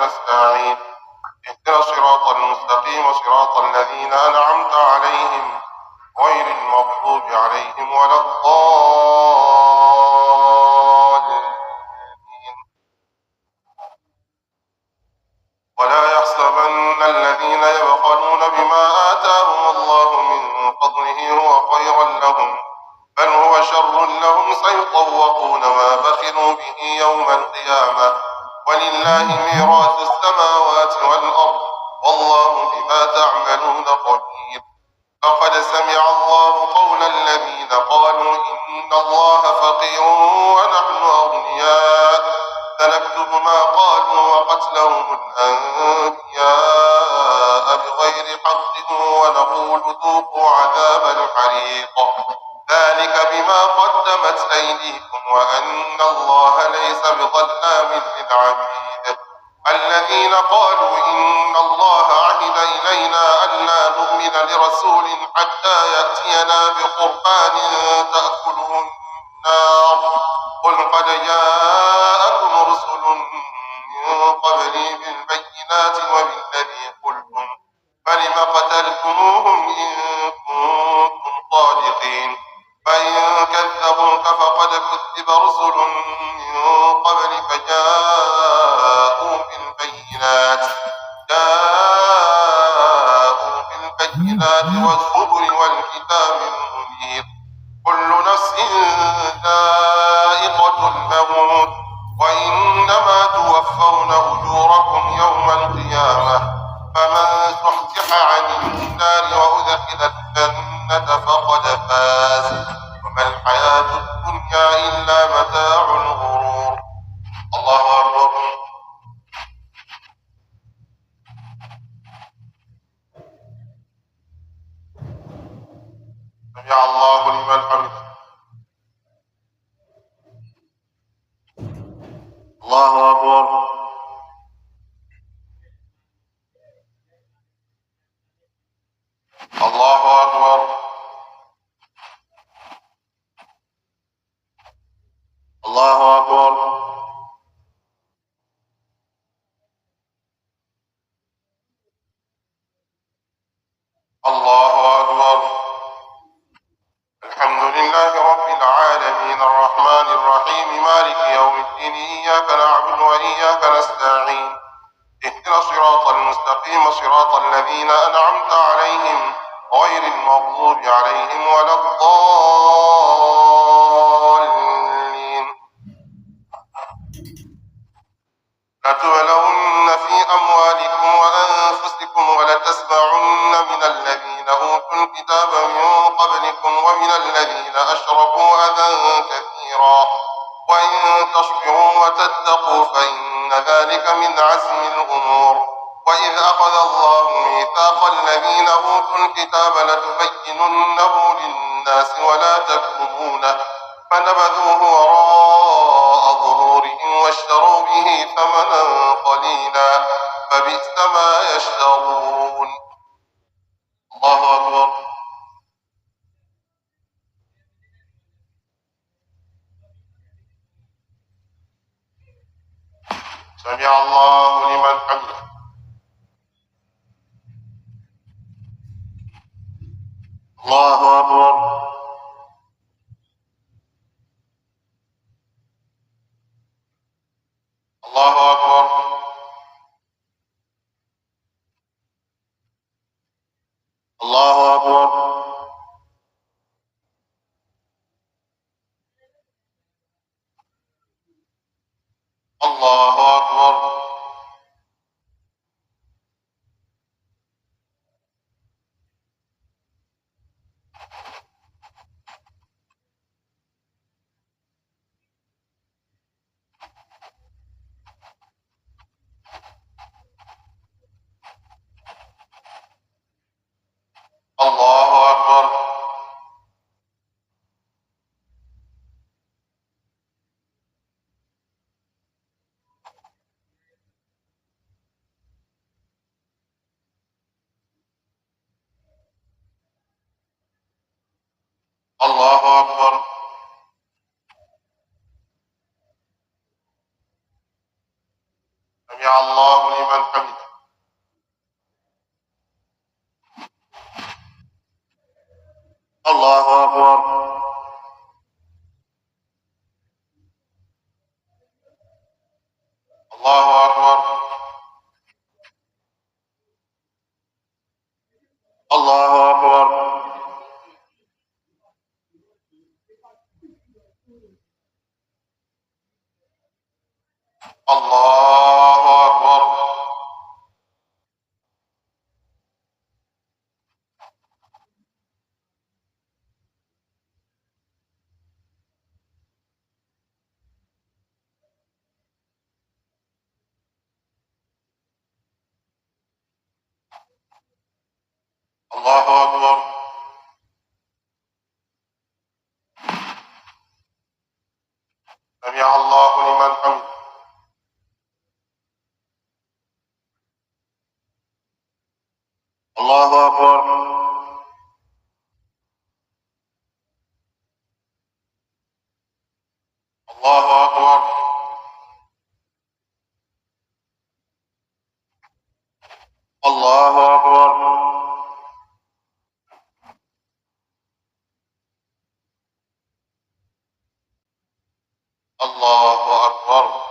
نستعين اهدنا الصراط المستقيم صراط الذين أنعمت عليهم غير المغضوب عليهم ولا الضالين. ولا يحسبن الذين يبخلون بما آتاهم الله من فضله هو خيرا لهم بل هو شر لهم سيطوقون ما بخلوا به يوم القيامة ولله ميراث السماوات والأرض والله بما تعملون خبير. لقد سمع الله قول الذين قالوا إن الله فقير ونحن أغنياء سنكتب ما قالوا وقتلهم الأنبياء بغير حق ونقول ذوقوا عذاب الحريق ذلك بما قدمت أيديكم وأن الله ليس بظلام للعبيد. الذين قالوا إن الله عهد إلينا ألا نؤمن لرسول حتى يأتينا بقربان تأكله النار قل قد جاءكم رسل من قبلي بالبينات وبالذي قلتم فلم قتلتموهم إن كنتم صادقين فإن كذبوك فقد كذب رسل من قبلك جاءوا والزبر والكتاب المنير كل نفس ذائقة الموت وإنما توفون أجوركم يوم القيامة فمن زحزح عن النار وأدخل الجنة فقد فاز وما الحياة الدنيا إلا متاع الغرور. الله أكبر. سمع الله لمن حمده. الله أكبر. الله أكبر. الله أكبر. الله أكبر. الحمد لله رب العالمين الرحمن الرحيم مالك يوم الدين إياك نعبد وإياك نستعين اهدنا الصراط المستقيم صراط الذين أنعمت عليهم غير المغضوب عليهم ولا الضالين. لتبلون في أموالكم وأنفسكم ولتسمعن من الذين أوتوا الكتاب من قبلكم ومن الذين أشركوا أذى كثيرا وإن تصبروا وتتقوا فإن ذلك من عزم الأمور. وإذ أخذ الله ميثاق الذين أوتوا الكتاب لتبيننه للناس ولا تكتمونه فنبذوه وراء ظهورهم واشتروا به ثمنا قليلا فبئس ما يشترون. الله أكبر. سمع الله لمن حمده. الله أكبر. الله أكبر. الله أكبر. الله أكبر. سمع الله لمن حمده. الله أكبر. الله أكبر. الله أكبر. الله أكبر. الله أكبر. سمع الله لمن حمده. الله أكبر. الله أكبر. الله أكبر. الله أكبر.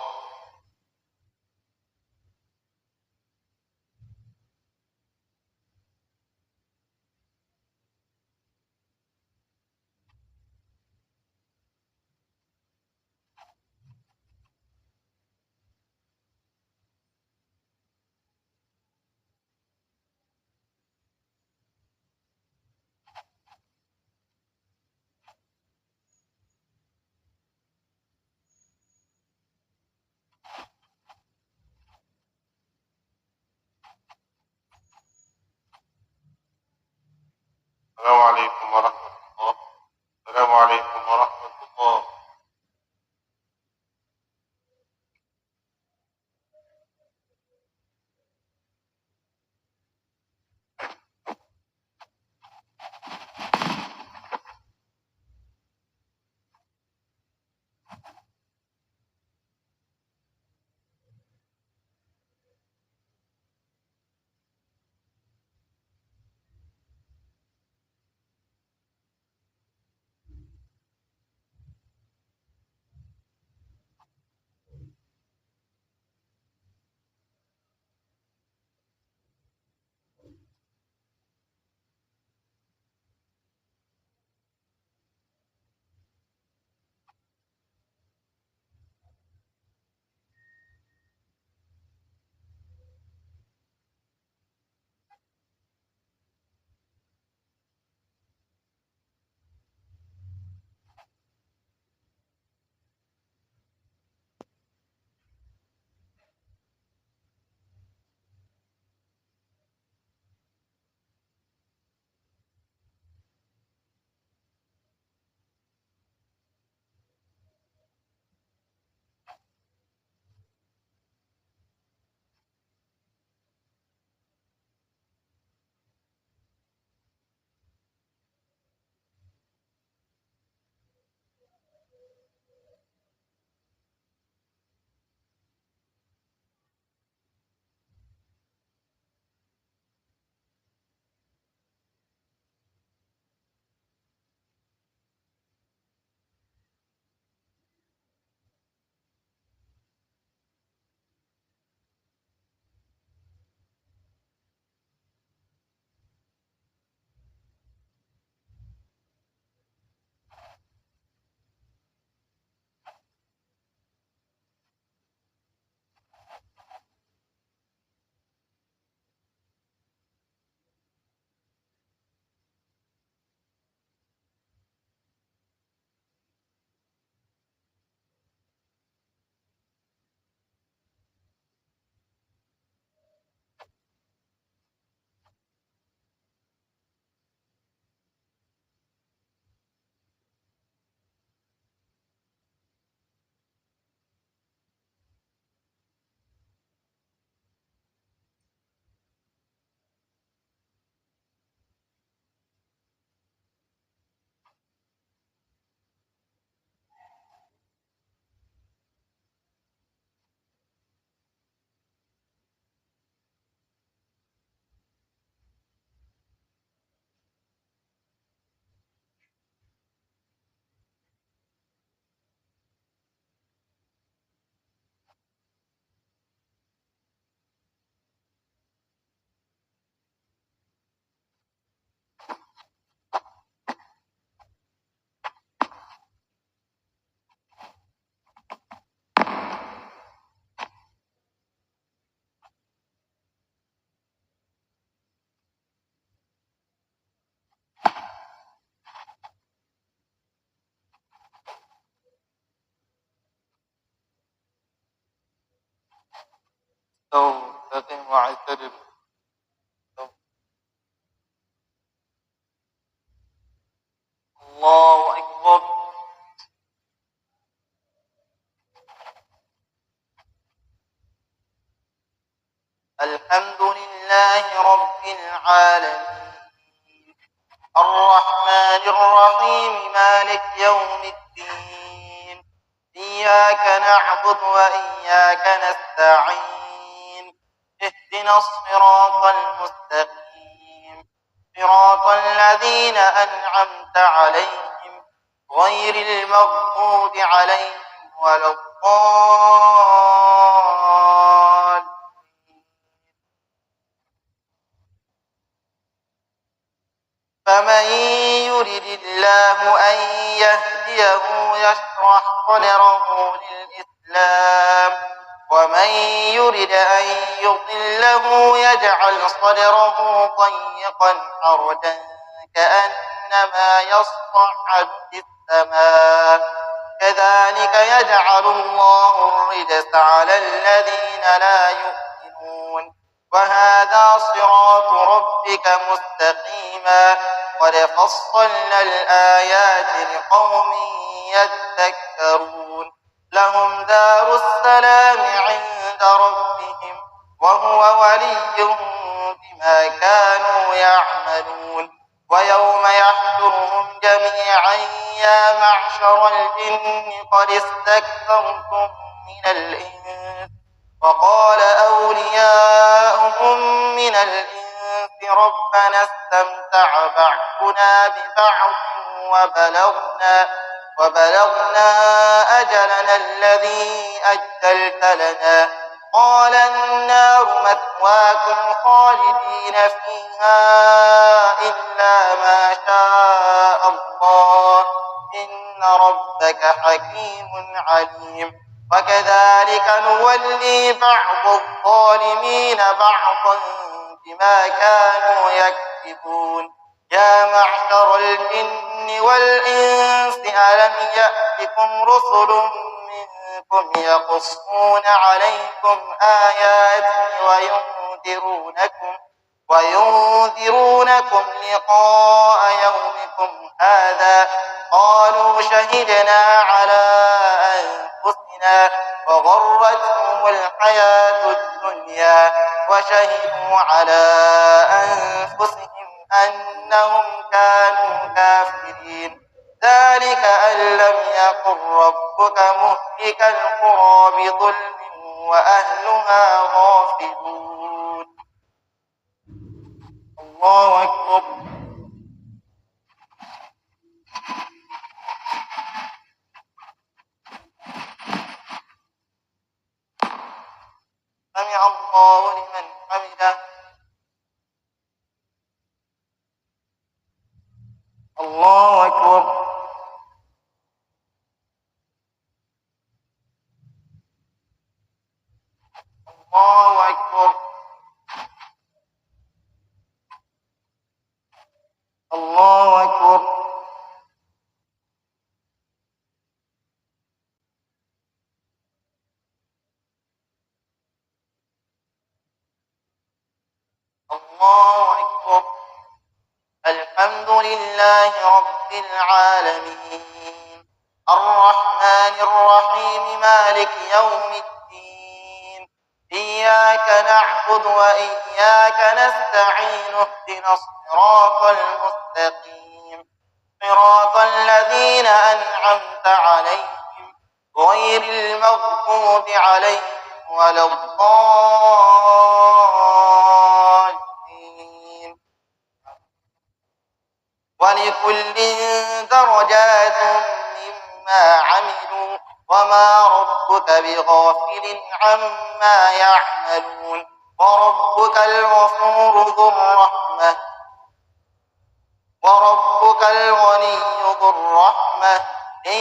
استقم واعتدل. الله أكبر. الحمد لله رب العالمين، الرحمن الرحيم، مالك يوم الدين، إياك نعبد وإياك نستعين، اهدنا الصراط المستقيم، صراط الذين أنعمت عليهم غير المغضوب عليهم ولا الضالين. فمن يرد الله أن يهديه يشرح صدره للإسلام، ومن يرد أن يضله يجعل صدره ضيقا حرجا كأنما يصعد في السماء، كذلك يجعل الله الرجس على الذين لا يؤمنون. وهذا صراط ربك مستقيما، قد فصلنا الآيات لقوم يذكرون. لهم دار السلام عند ربهم، وهو وليهم بما كانوا يعملون. ويوم يحشرهم جميعا يا معشر الجن قد استكثرتم من الإنس، وقال أولياؤهم من الإنس ربنا استمتع بعضنا ببعض وبلغنا أجلنا الذي أجلت لنا، قال النار مثواكم خالدين فيها إلا ما شاء الله، إن ربك حكيم عليم. وكذلك نولي بعض الظالمين بعضا بما كانوا يكسبون. يا معشر الجن والإنس ألم يأتكم رسل منكم يقصون عليكم آياتي وينذرونكم لقاء يومكم هذا؟ قالوا شهدنا على أنفسنا وغرتهم الحياة الدنيا وشهدوا على أنفسهم أنهم كانوا كافرين. ذلك أن لم يكن ربك مهلك القرى بظلم وأهلها غافلون. الله أكبر. سمع الله لمن حمده. الله أكبر. الله أكبر. الله أكبر. الله أكبر. الحمد لله رب العالمين، الرحمن الرحيم، مالك يوم الدين، إياك نعبد وإياك نستعين، اهدنا الصراط المستقيم، صراط الذين أنعمت عليهم غير المغضوب عليهم ولا الضالين. ولكل درجات مما عملوا، وما ربك بغافل عما يعملون. وربك الغفور ذو الرحمة، وربك الغني ذو الرحمة، إن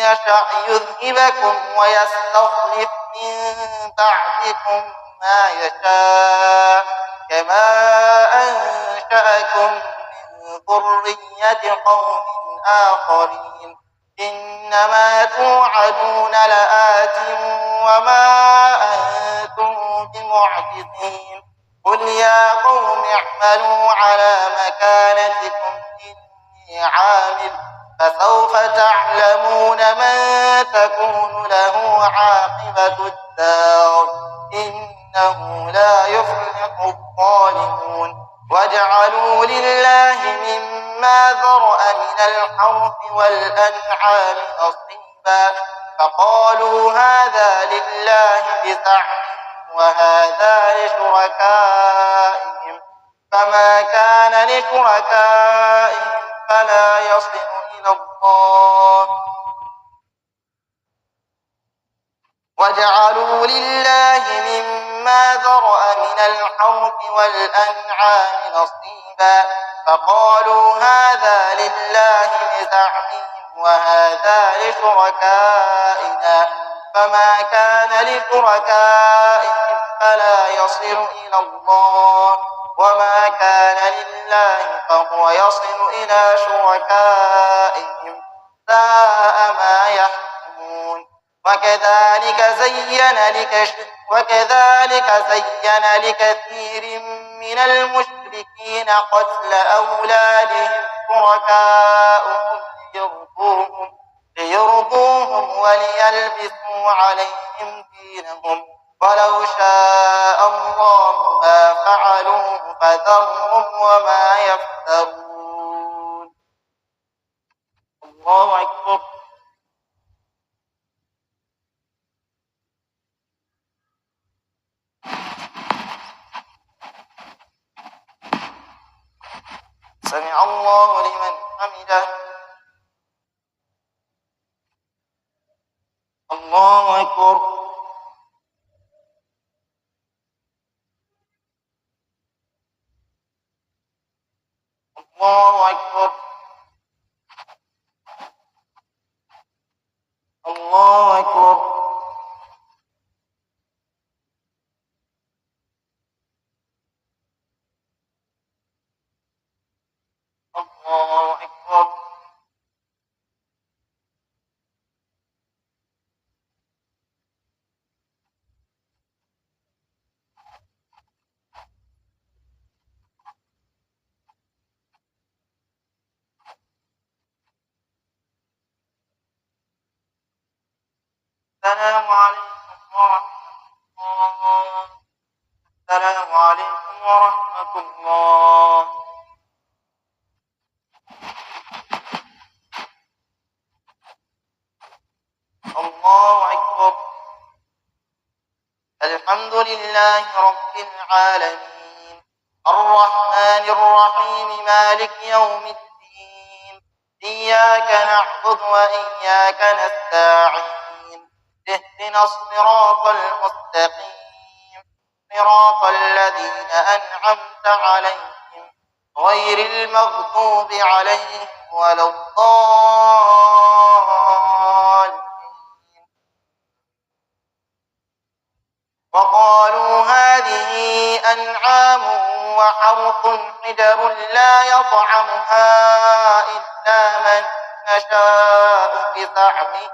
يشأ يذهبكم ويستخلف من بعدكم ما يشاء، كما أنشأكم من ذرية قوم آخرين. إنما توعدون لآت وما أنتم بمعجزين قل يا قوم اعملوا على مكانتكم إني عامل فسوف تعلمون من تكون له عاقبة الدار إنه لا يفلح الظالمون وجعلوا لله مما ذرأ من الحرث والأنعام نصيبا فقالوا هذا لله بزعمهم وهذا لشركائهم فما كان لشركائهم فلا يصل إلى الله وجعلوا لله مما ذرأ من الحرث والأنعام نصيبا فقالوا هذا لله بزعمهم وهذا لشركائنا فما كان لشركائهم فلا يصل إلى الله وما كان لله فهو يصل إلى شركائهم ساء ما يحكمون وكذلك زين لكثير من المشركين قتل أولادهم شركاؤهم ليرضوهم وليلبسوا عليهم دينهم ولو شاء الله ما فعلوه فذرهم وما يفترون. الله أكبر. سمع الله لمن حمده. الله أكبر. الله أكبر. الله أكبر. الله أكبر. السلام عليكم ورحمة الله. السلام عليكم ورحمة الله. الله أكبر. الحمد لله رب العالمين الرحمن الرحيم مالك يوم الدين إياك نعبد وإياك نستعين اهدنا الصراط المستقيم صراط الذين أنعمت عليهم غير المغضوب عليهم ولا الضالين. وقالوا هذه أنعام وحرث حجر لا يطعمها إلا من نشاء بزعمهم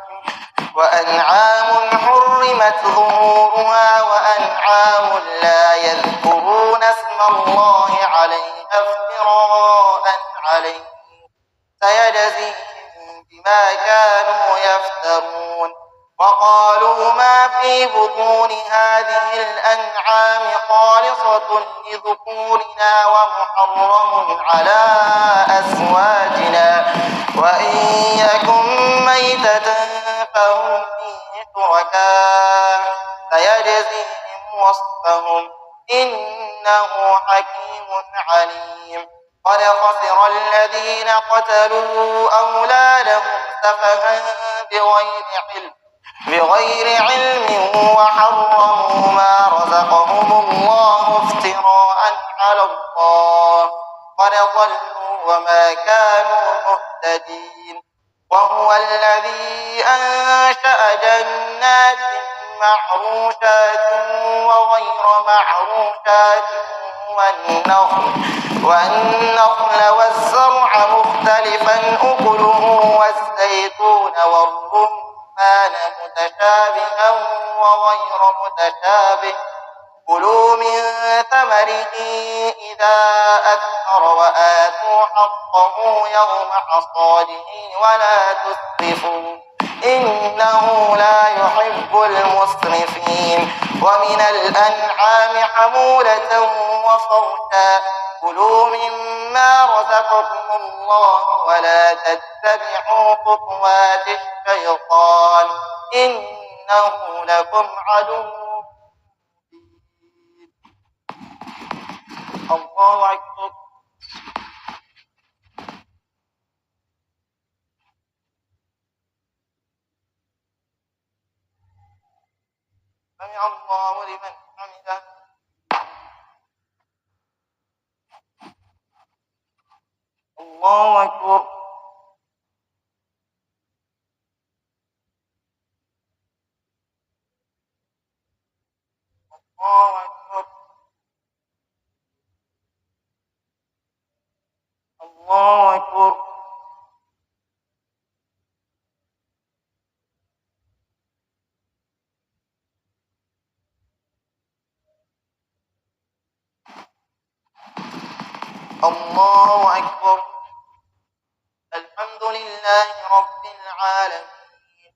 وأنعام حرمت ظهورها وأنعام لا يذكرون اسم الله عليها افتراء عليه سيجزيهم بما كانوا يفترون. وقالوا ما في بطون هذه الأنعام خالصة لذكورنا ومحرم على أزواجنا وإن يكن ميتة فهم فيه شركاء سيجزيهم وصفهم إنه حكيم عليم. قد خسر الذين قتلوا أولادهم سفها بغير علم وحرموا ما رزقهم الله افتراء على الله قد ضلوا وما كانوا مهتدين. وهو الذي أنشأ جنات معروشات وغير معروشات والنخل والزرع مختلفا أكله والزيتون والرمان متشابها وغير متشابه كلوا من ثمره إذا أثمر وآتوا حقه يوم حصاده ولا تسرفوا إنه لا يحب المسرفين ومن الأنعام حمولة وفرشا كلوا مما رزقكم الله ولا تتبعوا خطوات الشيطان إنه لكم عدو. الله أكبر. سمع الله لمن حمده. الله أكبر. الله أكبر. الله أكبر. الله أكبر. الحمد لله رب العالمين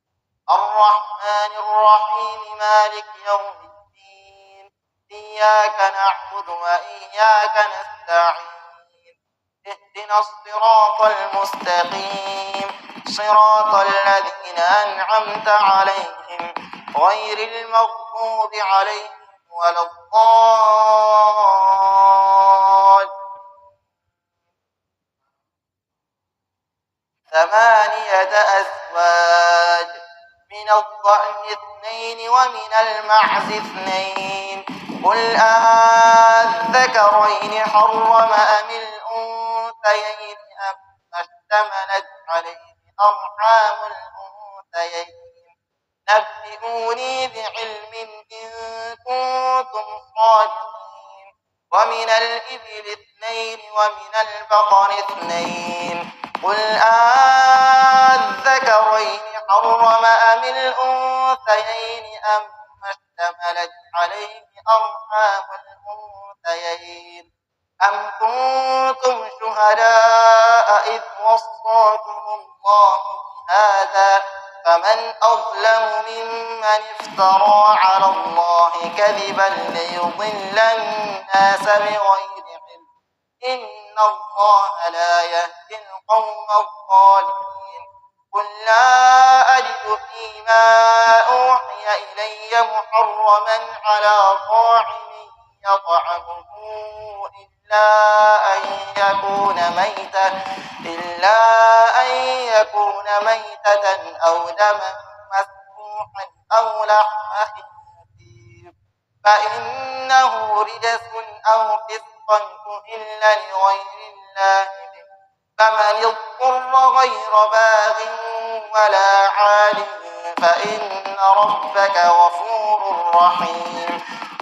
الرحمن الرحيم مالك يوم الدين إياك نعبد وإياك نستعين اهدنا الصراط المستقيم صراط الذين أنعمت عليهم غير المغضوب عليهم ولا الضالين. 8 أزواج من الضأن 2 ومن المعز 2 قل أذكرين حرم أم الأنثيين أما اشتملت عليه أرحام الأنثيين نبئوني بعلم إن كنتم صادقين. ومن الإبل 2 ومن البقر 2 قل أذكرين حرم أم الأنثيين أما اشتملت عليه أرحام الأنثيين أم كنتم شهداء إذ وصاكم الله بهذا فمن أظلم ممن افترى على الله كذبا ليضل الناس بغير علم إن الله لا يهدي القوم الظالمين. قل لا أجد فيما أوحي إلي محرما على طاعم يطعمه إلا أن يكون ميتة أو دما مسفوحا أو لحم خنزير فإنه رجس أو فسقا أهل لغير الله به فمن اضطر غير باغ ولا عاد فإن ربك غفور رحيم.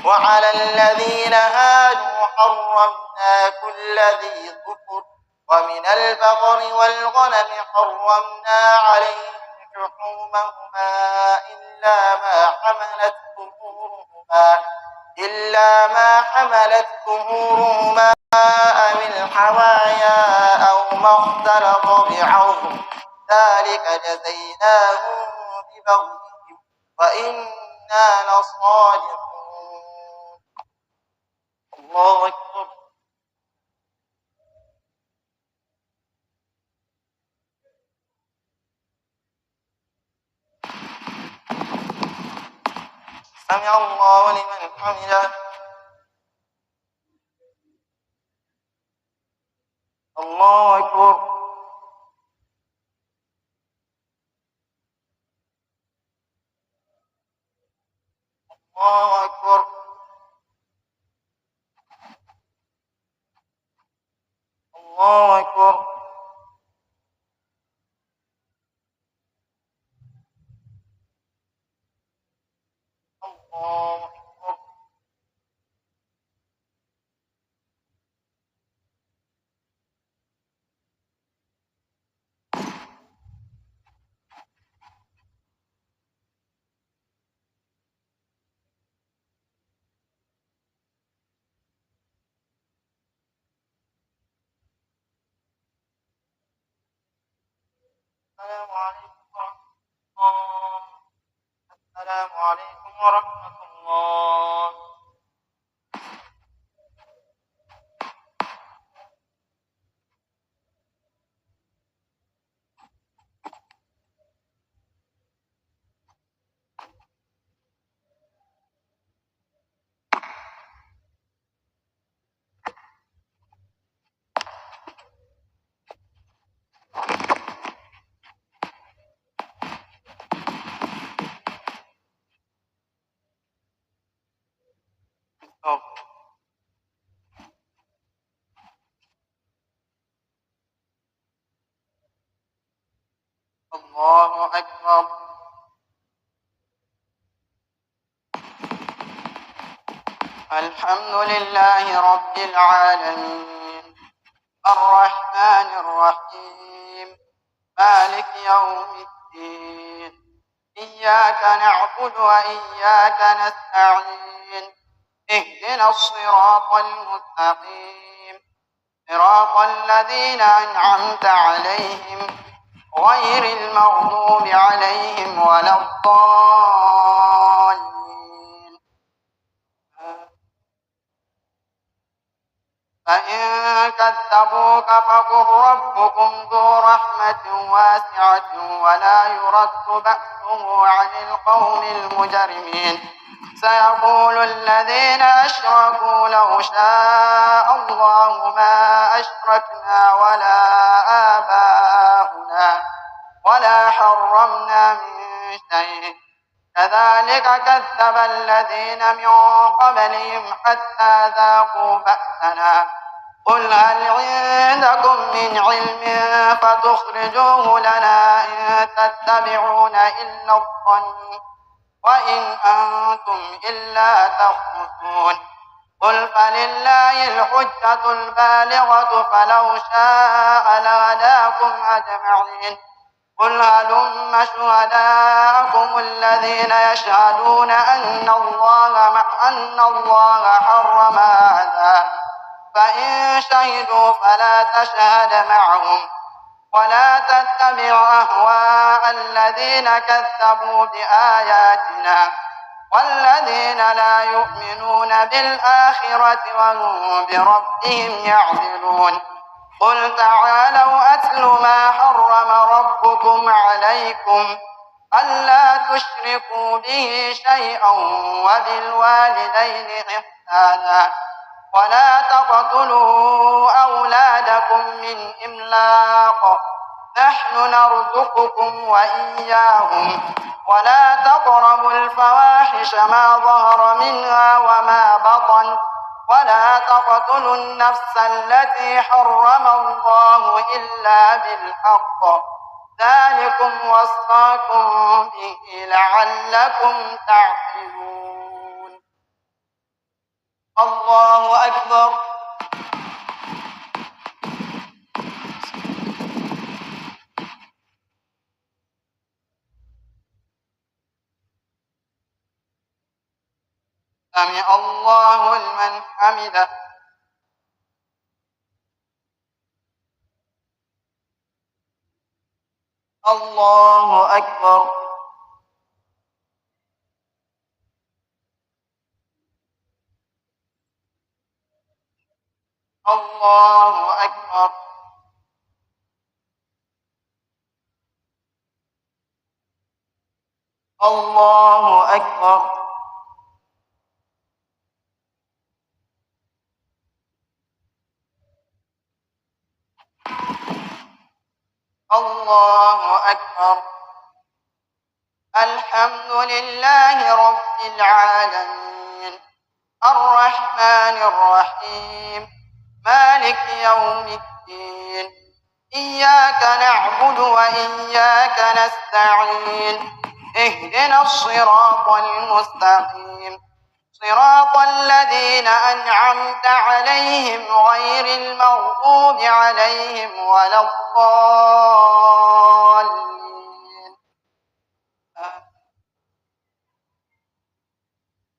وعلى الذين هادوا حرمنا كل ذي ظفر ومن البقر والغنم حرمنا عليهم شحومهما إلا ما حملت ظهورهما أو الحوايا أو ما اختلط بعظم ذلك جزيناهم ببغيهم وإنا لصادقون. الله أكبر. سمع الله لمن حمده. الله أكبر. الله أكبر. الله أكبر. السلام عليكم ورحمة الله. السلام عليكم ورحمة الله. الله أكبر. الحمد لله رب العالمين، الرحمن الرحيم، مالك يوم الدين. إياك نعبد وإياك نستعين. اهدنا الصراط المستقيم، صراط الذين أنعمت عليهم غير المغضوب عليهم ولا الضالين. فإن كذبوك فقل ربكم ذو رحمة واسعة ولا يرد بأسه عن القوم المجرمين. سيقول الذين أشركوا لو شاء الله ما أشركنا ولا آباؤنا ولا حرمنا من شيء كذلك كذب الذين من قبلهم حتى ذاقوا بأسنا. قل هل عندكم من علم فتخرجوه لنا إن تتبعون إلا الظن وإن أنتم إلا تخرصون. قل فلله الحجة البالغة فلو شاء لهداكم أجمعين. قل هلم شهداءكم الذين يشهدون أن الله حرم هذا فإن شهدوا فلا تشهد معهم ولا تتبع أهواء الذين كذبوا بآياتنا والذين لا يؤمنون بالآخرة وهم بربهم يعدلون. قل تعالوا أتل ما حرم ربكم عليكم ألا تشركوا به شيئا وبالوالدين إحسانا ولا تقتلوا أولادكم من إملاق نحن نرزقكم وإياهم ولا تقربوا الفواحش ما ظهر منها وما بطن ولا تقتلوا النفس التي حرم الله إلا بالحق ذلكم وصاكم به لعلكم تعقلون. الله أكبر. سمع الله لمن حمده. الله أكبر. الله أكبر. الله أكبر. الله أكبر. الحمد لله رب العالمين، الرحمن الرحيم، مالك يوم الدين. إياك نعبد وإياك نستعين. اهدنا الصراط المستقيم، صراط الذين أنعمت عليهم غير المغضوب عليهم ولا الضالين.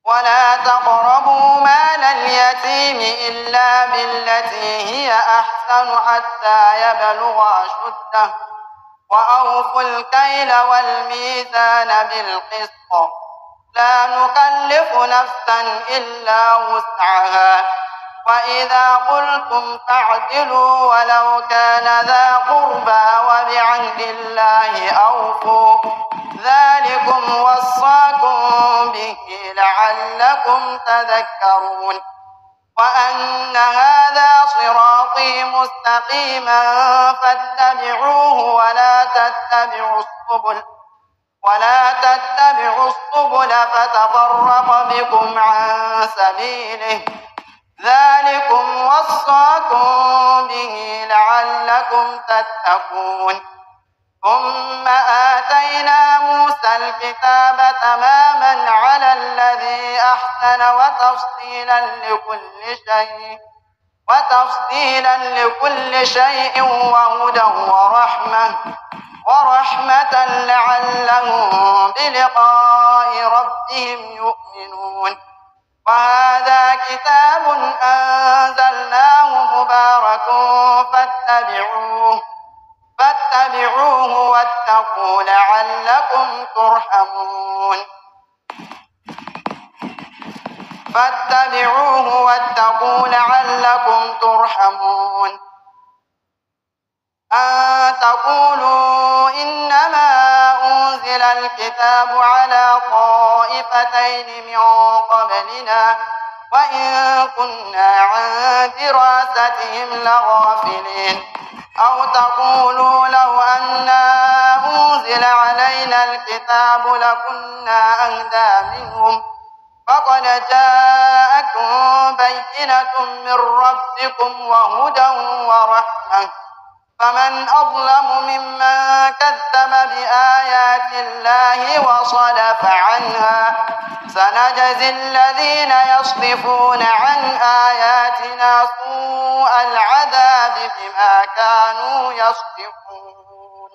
ولا تقربوا مال اليتيم إلا بالتي هي أحسن حتى يبلغ أشده وأوفوا الكيل والميزان بالقسط لا نكلف نفسا إلا وسعها وإذا قلتم فاعدلوا ولو كان ذا قربى وبعهد الله أوفوا ذلكم وصاكم به لعلكم تذكرون وأن هذا صراطي مستقيما فاتبعوه ولا تتبعوا السبل فتفرق بكم عن سبيله ذلكم وصاكم به لعلكم تتقون ثم آتينا موسى الكتاب تماما على الذي أحسن وتفصيلا لكل شيء وهدى ورحمة لعلهم بلقاء ربهم يؤمنون وهذا كتاب أنزلناه مبارك فاتبعوه واتقوا لعلكم ترحمون أن تقولوا إنما أنزل الكتاب على طائفتين من قبلنا وإن كنا عن دراستهم لغافلين أو تقولوا لو أنا أنزل علينا الكتاب لكنا أهدى منهم فقد جاءكم بينة من ربكم وهدى ورحمة فمن أظلم ممن كذب بآيات الله وصدف عنها سنجزي الذين يصدفون عن آياتنا سوء العذاب بما كانوا يصدفون.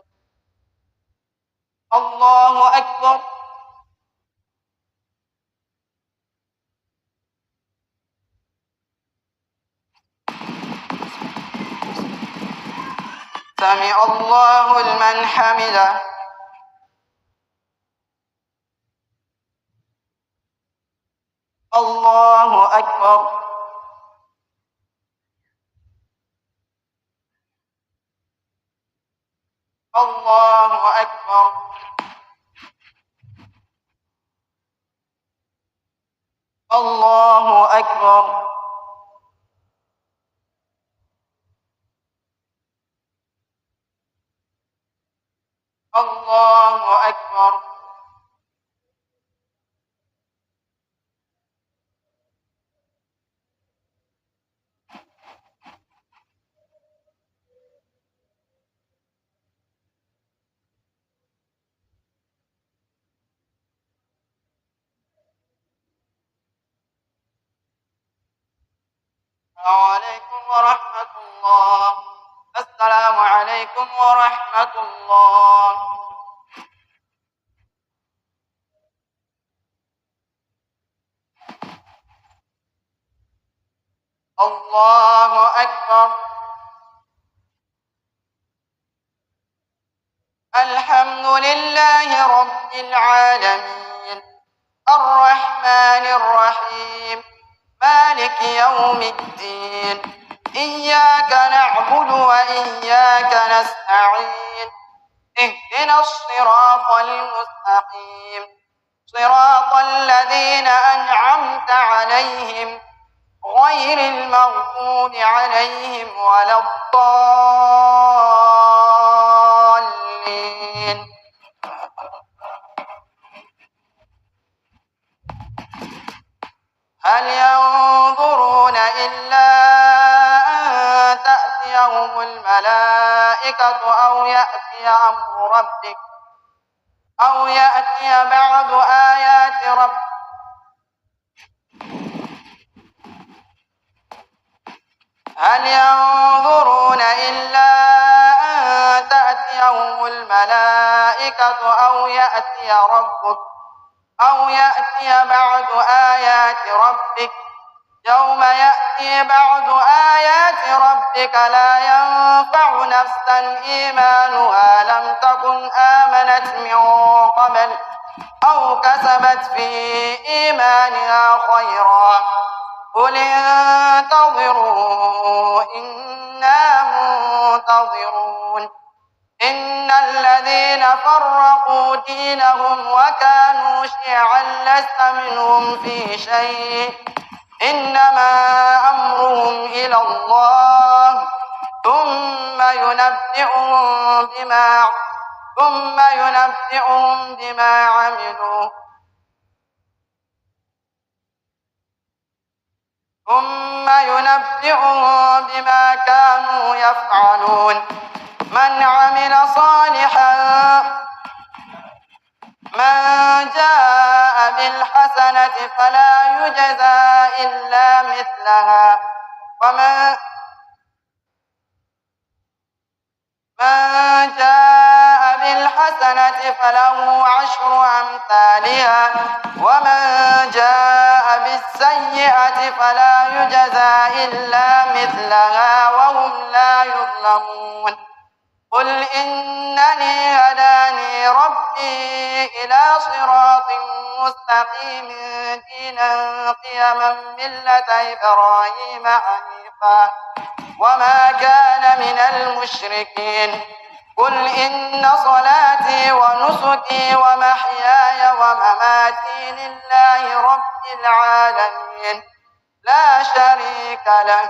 الله أكبر. سمع الله لمن حمده. الله أكبر. الله أكبر. الله أكبر. الله أكبر. عليكم ورحمة الله. السلام عليكم ورحمة الله. الله أكبر. الحمد لله رب العالمين الرحمن الرحيم مالك يوم الدين إياك نعبد وإياك نستعين اهدنا الصراط المستقيم صراط الذين أنعمت عليهم غير المغضوب عليهم ولا الضالين. هل ينظرون إلا أن تأتيهم الملائكة أو يأتي أمر ربك أو يأتي بعض آيات ربك هل ينظرون إلا أن تأتيهم الملائكة أو يأتي ربك أو يأتي بعض آيات ربك يوم يأتي بعد آيات ربك لا ينفع نفسا إيمانها لم تكن آمنت من قبل أو كسبت في إيمانها خيرا قل انتظروا إنا منتظرون إن الذين فرقوا دينهم وكانوا شيعا لست منهم في شيء إنما أمرهم إلى الله ثم ينبئهم بما عملوا بما كانوا يفعلون من عمل صالحا من جاء بالحسنة فلا يجزى إلا مثلها ومن جاء بالحسنة فله عشر أمثالها ومن جاء بالسيئة فلا يجزى إلا مثلها وهم لا يظلمون قل إنني هداني ربي إلى صراط مستقيم دينا قيما ملة إبراهيم حنيفا وما كان من المشركين قل إن صلاتي ونسكي ومحياي ومماتي لله رب العالمين لا شريك له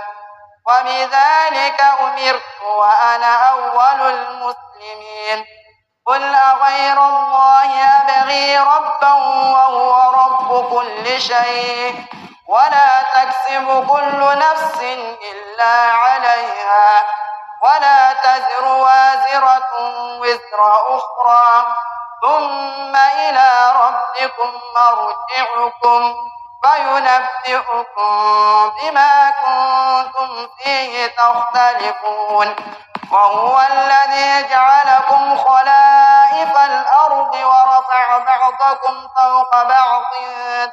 وبذلك أمرت وأنا أول المسلمين قل أغير الله أبغي ربا وهو رب كل شيء ولا تكسب كل نفس إلا عليها ولا تزر وازرة وزر أخرى ثم إلى ربكم مرجعكم فينبئكم بما كنتم فيه تختلفون وهو الذي جعلكم خلائف الأرض ورفع بعضكم فوق بعض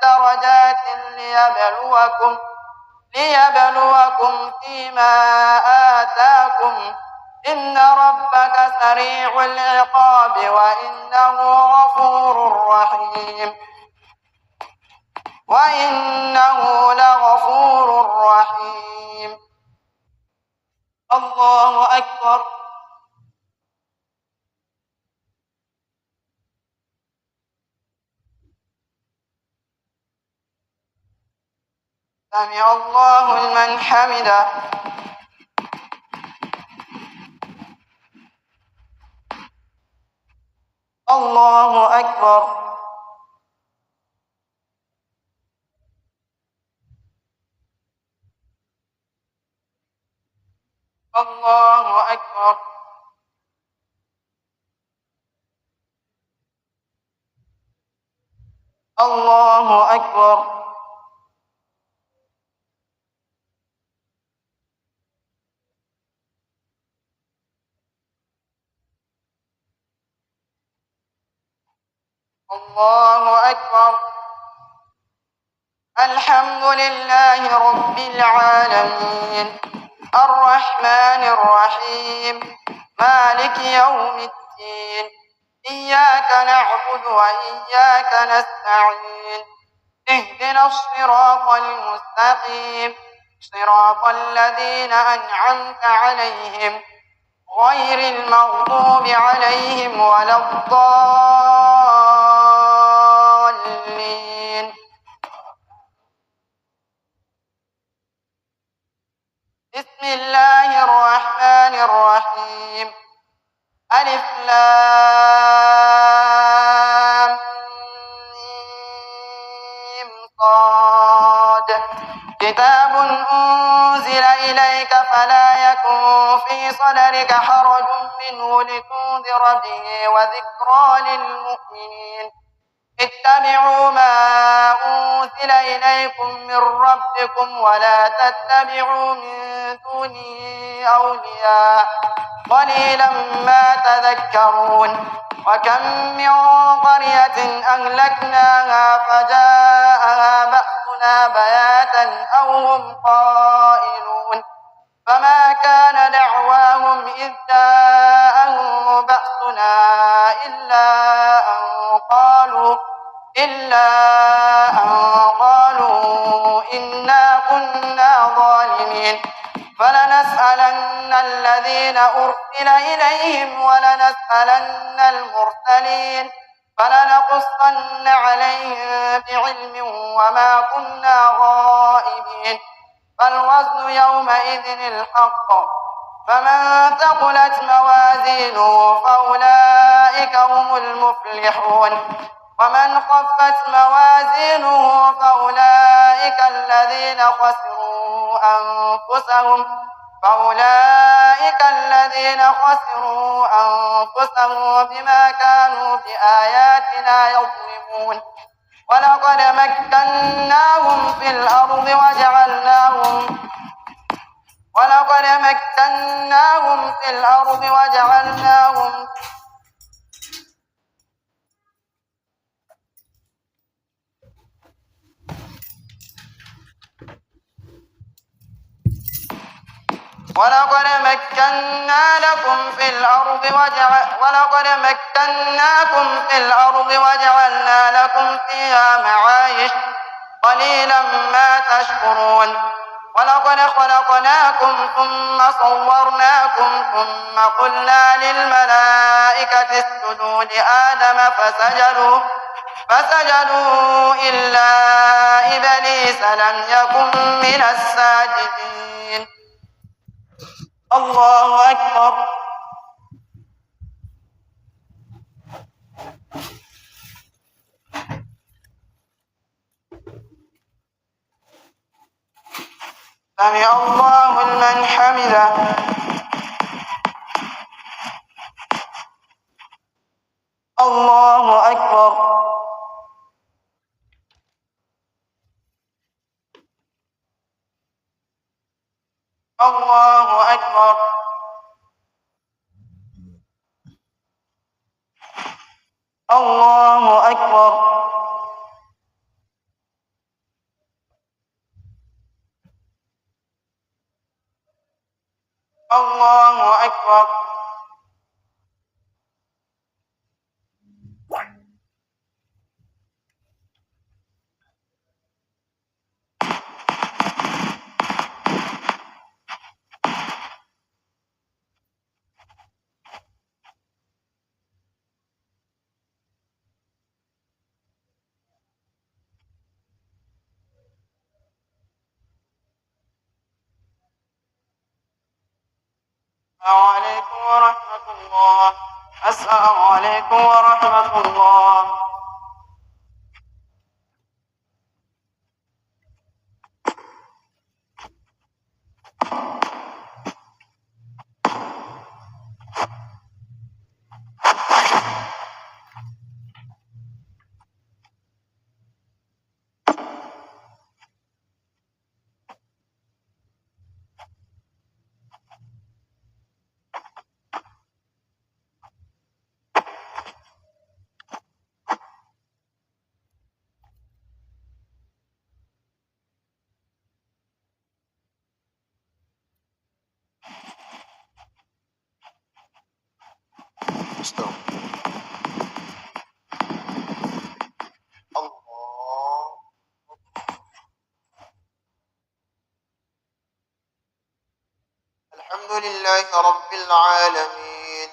درجات ليبلوكم فيما آتاكم إن ربك سريع العقاب وإنه لغفور رحيم الله أكبر سمع الله لمن حمده الله أكبر الله أكبر الله أكبر الله أكبر الحمد لله رب العالمين الرحمن الرحيم مالك يوم الدين إياك نعبد وإياك نستعين اهدنا الصراط المستقيم صراط الذين أنعمت عليهم غير المغضوب عليهم ولا الضالين بسم الله الرحمن الرحيم ألف لام ميم صاد كتاب أنزل إليك فلا يكن في صدرك حرج منه لتنذر به وذكرى للمؤمنين اتبعوا ما أنزل إليكم من ربكم ولا تتبعوا من دونه أولياء قليلا ما تذكرون وكم من قرية أهلكناها فجاءها بأسنا بأسنا بياتا أو هم قائلون فما كان دعواهم إذ جاءهم بأسنا إلا أن قالوا إنا كنا ظالمين فلنسألن الذين أرسل إليهم ولنسألن المرسلين فلنقصن عليهم بعلم وما كنا غائبين فالوزن يومئذ الحق فمن ثقلت موازينه فأولئك هم المفلحون ومن خفت موازينه فأولئك الذين خسروا أنفسهم بما كانوا بآياتنا يظلمون ولقد مكناهم في الأرض وجعلناهم ولقد مكناكم في الأرض وجعلنا لكم فيها معايش قليلا ما تشكرون ولقد خلقناكم ثم صورناكم ثم قلنا للملائكة اسجدوا لآدم فسجدوا إلا إبليس لم يكن من الساجدين الله أكبر سمع الله لمن حمده الله أكبر الله أكبر الله أكبر الله أكبر السلام عليكم ورحمة الله. الحمد لله رب العالمين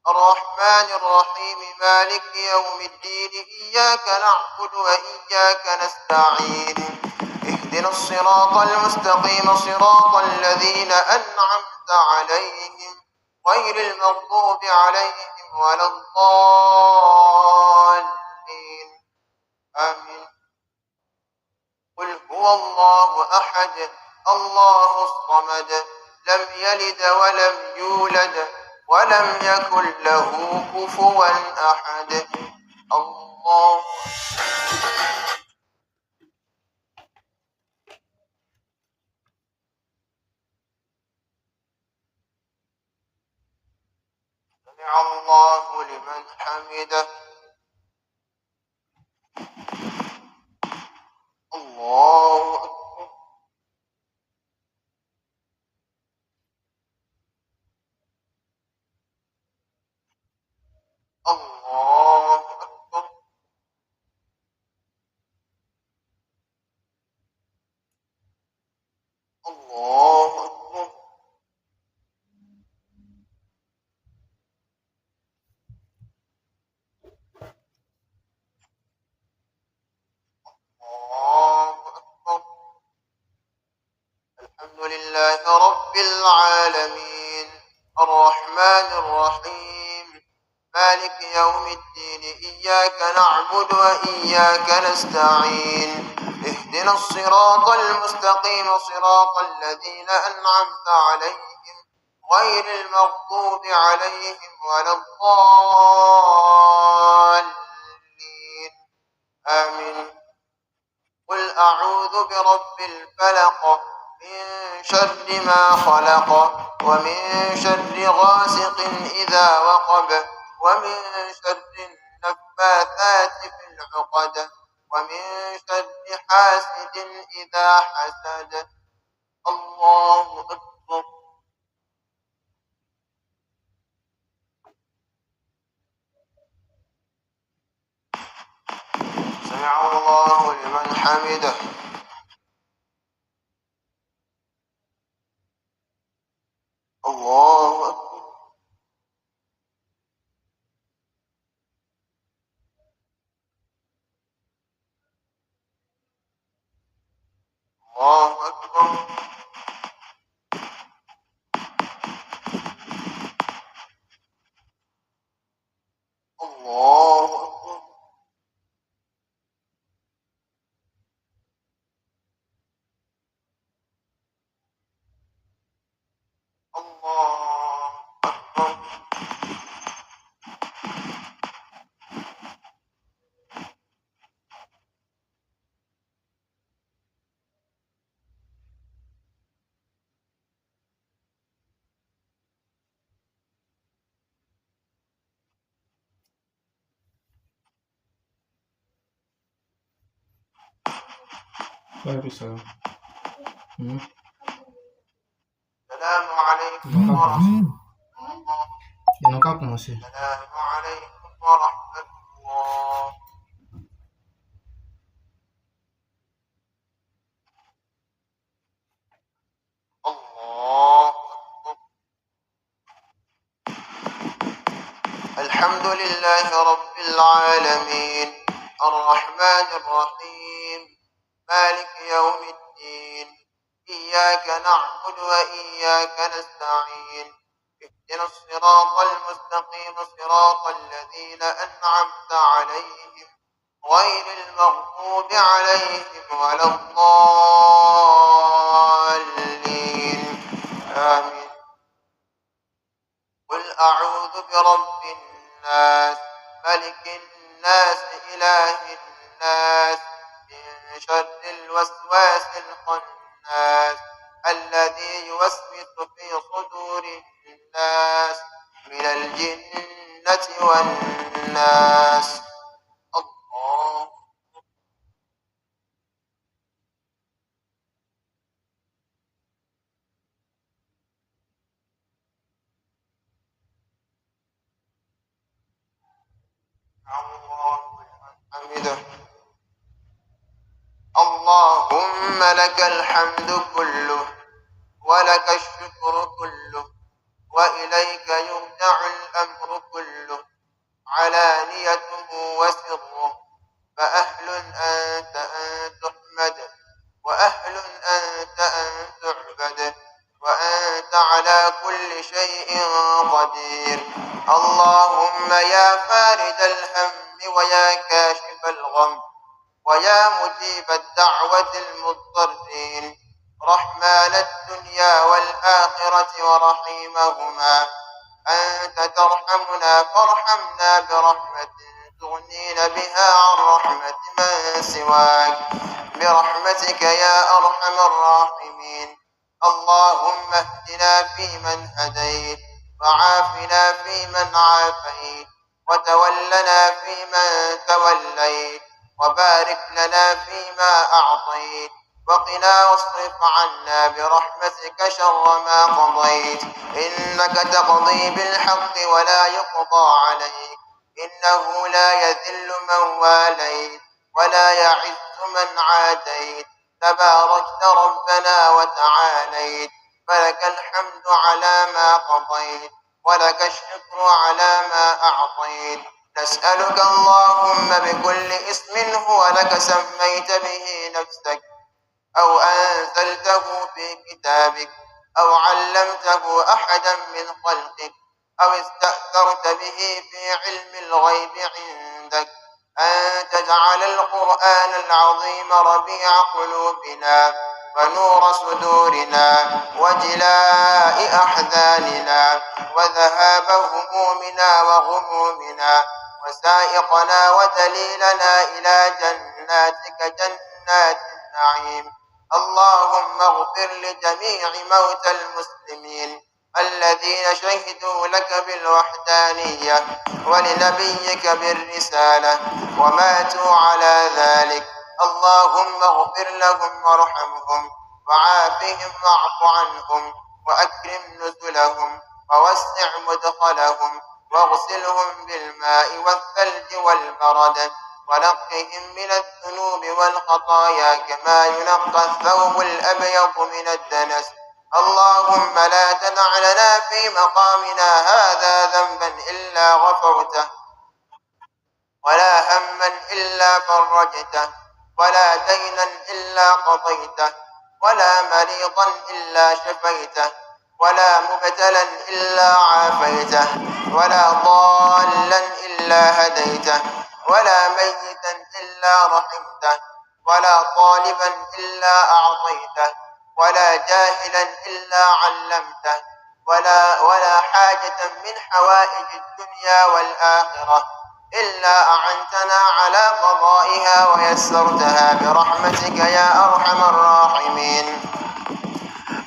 الرحمن الرحيم مالك يوم الدين إياك نعبد وإياك نستعين اهدنا الصراط المستقيم صراط الذين أنعمت عليهم غير المغضوب عليهم ولا الضالين آمين. قل هو الله أحد الله الصمد لم يلد ولم يولد ولم يكن له كفوا أحد. الله سمع الله لمن حمده. الله الله أكبر. الله أكبر. الله أكبر. الله أكبر. الحمد لله رب العالمين الرحمن الرحيم مالك يوم الدين إياك نعبد وإياك نستعين اهدنا الصراط المستقيم صراط الذين أنعمت عليهم غير المغضوب عليهم ولا الضالين آمين. قل أعوذ برب الفلق من شر ما خلق ومن شر غاسق إذا وقب ومن شر النفاثات في العقد ومن شر حاسد إذا حسد. الله أكبر. سمع الله لمن حمده. الله أكبر. الله أكبر. الله أكبر. الله أكبر. Waalaikumsalam. السلام عليكم Nokap ورحمة mas. الله. Nokap masih. السلام عليكم ورحمة الله. الله أكبر. الحمد لله رب العالمين الرحمن الرحيم مالك يوم الدين إياك نعبد وإياك نستعين اهدنا الصراط المستقيم صراط الذين أنعمت عليهم غير المغضوب عليهم ولا الضالين آمين. قل أعوذ برب الناس ملك الناس إله الناس من شر الوسواس الخناس الذي يوسوس في صدور الناس من الجنة والناس. الله حمده. اللهم لك الحمد كله ولك الشكر كله وإليك يرجع الأمر كله علانيته وسره فأهل أنت أن تحمد وأهل أنت أن تعبد وأنت على كل شيء قدير. اللهم يا فارج الهم ويا كاشف الغم ويا مجيب الدعوة المضطرين رحمن الدنيا والآخرة ورحيمهما أنت ترحمنا فارحمنا برحمة تغنينا بها عن رحمة من سواك برحمتك يا أرحم الراحمين. اللهم اهدنا فيمن هديت وعافنا فيمن عافيت وتولنا فيمن توليت وبارك لنا فيما أعطيت وقنا واصرف عنا برحمتك شر ما قضيت إنك تقضي بالحق ولا يقضى عليك إنه لا يذل من واليت ولا يعز من عاديت تباركت ربنا وتعاليت فلك الحمد على ما قضيت ولك الشكر على ما أعطيت نسألك اللهم بكل اسم هو لك سميت به نفسك أو أنزلته في كتابك أو علمته أحدا من خلقك أو استأثرت به في علم الغيب عندك أن تجعل القرآن العظيم ربيع قلوبنا ونور صدورنا وجلاء أحزاننا وذهاب همومنا وغمومنا وسائقنا ودليلنا إلى جناتك جنات النعيم اللهم اغفر لجميع موتى المسلمين الذين شهدوا لك بالوحدانية ولنبيك بالرسالة وماتوا على ذلك اللهم اغفر لهم وارحمهم وعافهم واعف عنهم وأكرم نزلهم ووسع مدخلهم واغسلهم بالماء والثلج والبرد ونقهم من الذنوب والخطايا كما ينقى الثوب الأبيض من الدنس اللهم لا تدع لنا في مقامنا هذا ذنبا إلا غفرته ولا هما إلا فرجته ولا دينا إلا قضيته ولا مريضا إلا شفيته ولا مبتلا إلا عافيته ولا ضالا إلا هديته ولا ميتا إلا رحمته ولا طالبا إلا أعطيته ولا جاهلا إلا علمته ولا حاجة من حوائج الدنيا والآخرة إلا أعنتنا على قضائها ويسرتها برحمتك يا أرحم الراحمين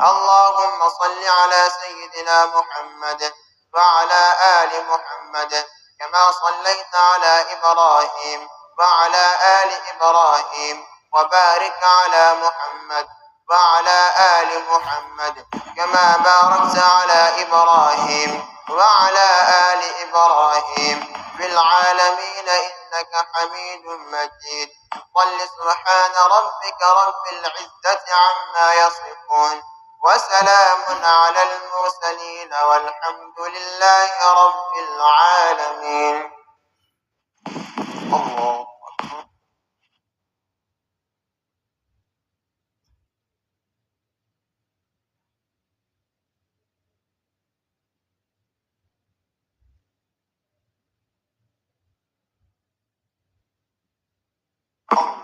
اللهم صل على سيدنا محمد وعلى آل محمد كما صليت على إبراهيم وعلى آل إبراهيم وبارك على محمد وعلى آل محمد كما باركت على إبراهيم وعلى آل إبراهيم في العالمين إنك حميد مجيد صل سبحان ربك رب العزة عما يصفون وسلام على المرسلين والحمد لله رب العالمين الله أكبر. الله